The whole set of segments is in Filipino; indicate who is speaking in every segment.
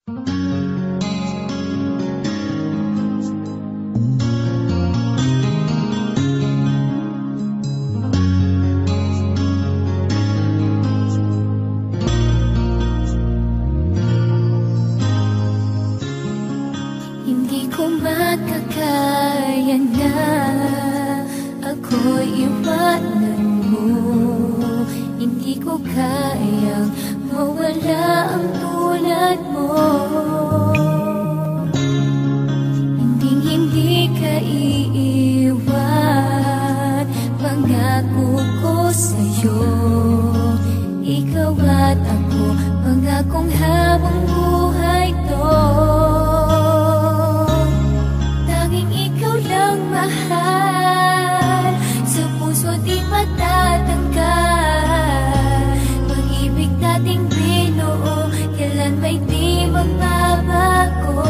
Speaker 1: Hindi ko makakaya na ako'y iwanan mo. Hindi ko kayang mawala ang tulad mo. Hindi ka iiwan, pangako ko sa'yo. Ikaw at ako, pangakong habang buhay to. Mahal, sa puso di matatanggal. Pag-ibig nating binuo, kailan may di magbabago.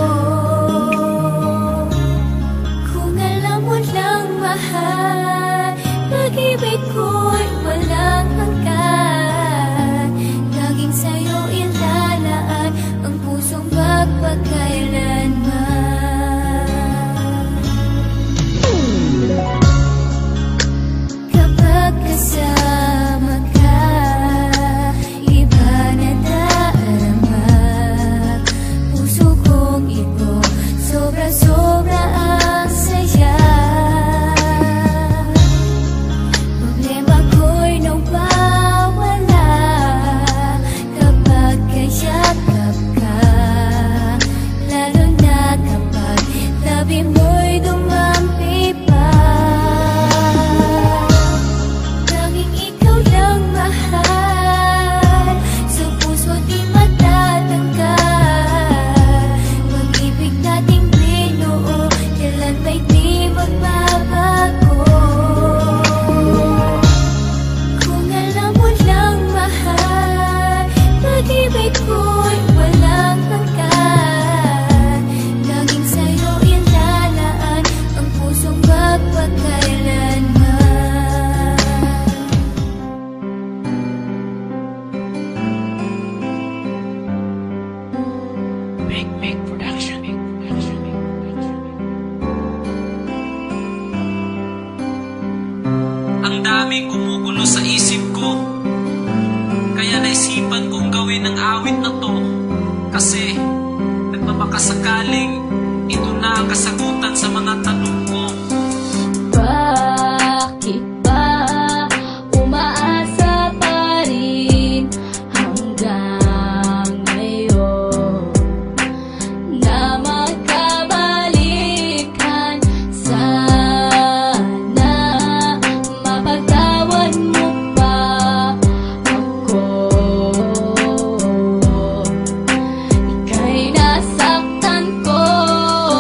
Speaker 1: Kung alam mo lang mahal, pag-ibig ko'y walang hanggan. Laging sa'yo ilalaan ang pusong magpakailanman. Kasama ka, iba na darama. Puso kong ito, sobra-sobra ang saya. Problema ko'y nawawala kapag kayakap ka. Lalo na kapag labi mo'y dumampi pa.
Speaker 2: Ang daming gumugulo sa isip ko, kaya naisipan kong gawin ang awit na to. Kasi nagpapakasakaling ito na ang kasagutan sa mga tanong ko.
Speaker 1: Bakit ba umaasa pa rin hanggang ngayon na magkabalikan? Sana mapagtawan mo pa ako. Ika'y nasaktan ko.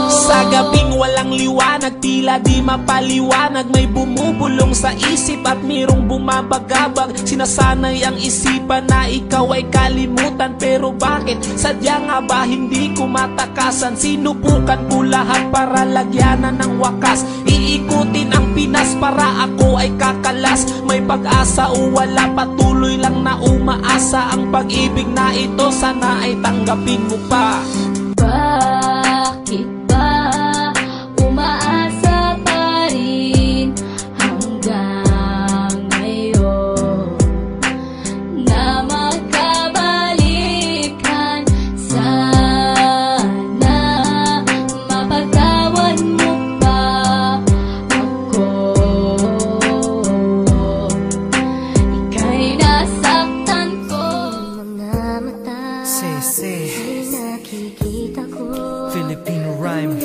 Speaker 2: Sa gabing walang liwanag, tila di mapaliwanag, may bumubulong sa isip at mayroong bumabagabag. Sinasanay ang isipan na ikaw ay kalimutan, pero bakit? Sadya nga ba hindi ko matakasan? Sinubukan ko lahat para lagyanan ng wakas. Iikutin ang Pinas para ako ay kakalas. May pag-asa o wala, patuloy lang na umaasa. Ang pag-ibig na ito sana ay tanggapin mo pa.
Speaker 1: Bakit ba umaasa pa rin hanggang ngayon na magkabalikan? Sana mapagtawan mo pa ako. Ika'y nasaktan ko. Mga mata ay nakikita ko.
Speaker 3: Filipino rhyme,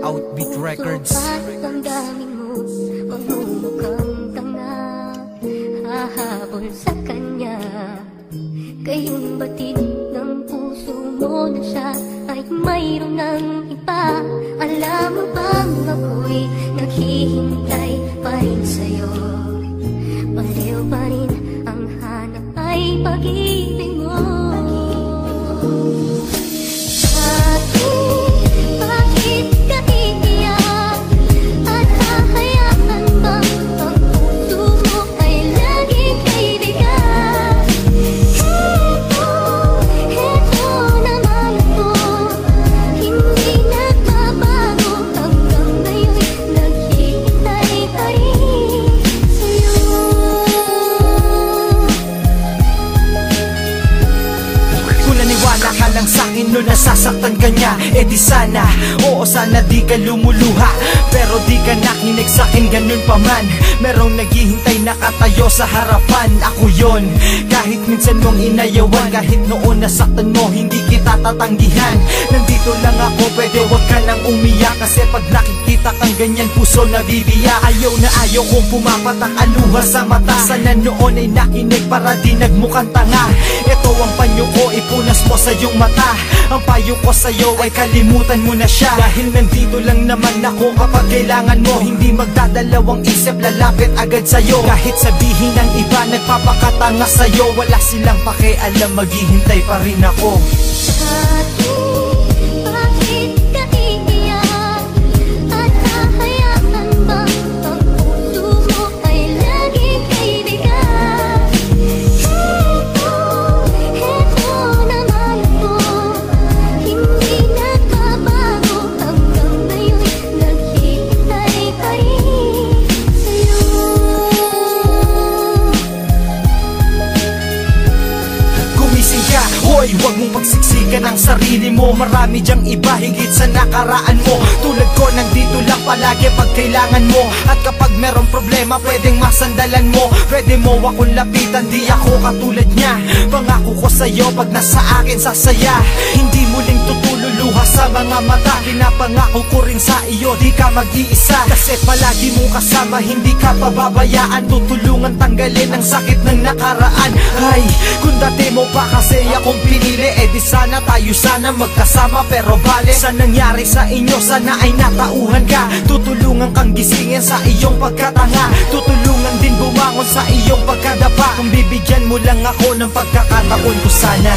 Speaker 3: Outbeat Records.
Speaker 1: Damdamin mo, magmumukhang tanga, hahabol sa kanya. Gayong batid ng puso mo na siya ay mayroon ng iba. Alam mo bang ako'y naghihintay pa rin sa'yo? Baliw pa rin ang hanap ay pag-ibig mo. Bakit ka iiyak at hahayaan bang ang puso mo ay laging kaibigan? Heto
Speaker 3: lang sa'kin no nasasaktan ka niya. Eh di sana, oo sana di ka lumuluha, pero di ka nakinig sa'kin ganun pa man. Merong naghihintay nakatayo sa harapan, ako yon. Kahit minsan mong inayawan, kahit noon nasaktan mo, hindi kita tatanggihan. Nandito lang ako, pwede wag ka nang umiyak, kasi pag nakikita kang ganyan puso nabibiyak. Ayaw na ayaw kong pumapatak ang luha sa mata. Sana noon ay nakinig para di nagmukhang tanga. Ito ang panyo ko, ipunas mo sa iyong mata. Ang payo ko sa'yo ay kalimutan mo na siya. Dahil nandito lang naman ako kapag kailangan mo. Hindi magdadalawang isip, lalapit agad sa'yo. Kahit sabihin ng iba nagpapakatanga sa'yo, wala silang pakialam, maghihintay pa rin ako.
Speaker 1: Bakit ka iiyak? At hahayaan bang ang puso mo ay laging kaibigan? Heto naman ako, hindi nagbabago. Hanggang ngayon naghihintay pa rin sa'yo.
Speaker 3: Gumising ka, hoy, wag mong pagsiksikan ang sarili mo. Marami dyang iba higit sa nakaraan mo. Tulad ko nandito lang palagi pag kailangan mo. At kapag merong problema pwedeng masandalan mo. Pwede mo akong lapitan, di ako katulad niya. Pangako ko sa'yo pag nasa akin sasaya. Hindi muling tutululuha sa mga mata. Pinapangako ko rin sa iyo, di ka mag-iisa. Kasi palagi mo kasama, hindi ka pababayaan. Tutulungan tanggalin ang sakit ng nakaraan. Ay, kung dati mo pa kasi akong pinili, eh di sana tayo sana magkasama. Pero bale, sa nangyari sa inyo, sana ay natauhan ka. Tutulungan kang gisingin sa iyong pagkatanga. Tutulungan din bumangon sa iyong pagkadapa. Kung bibigyan mo lang ako ng pagkakataon ko sana.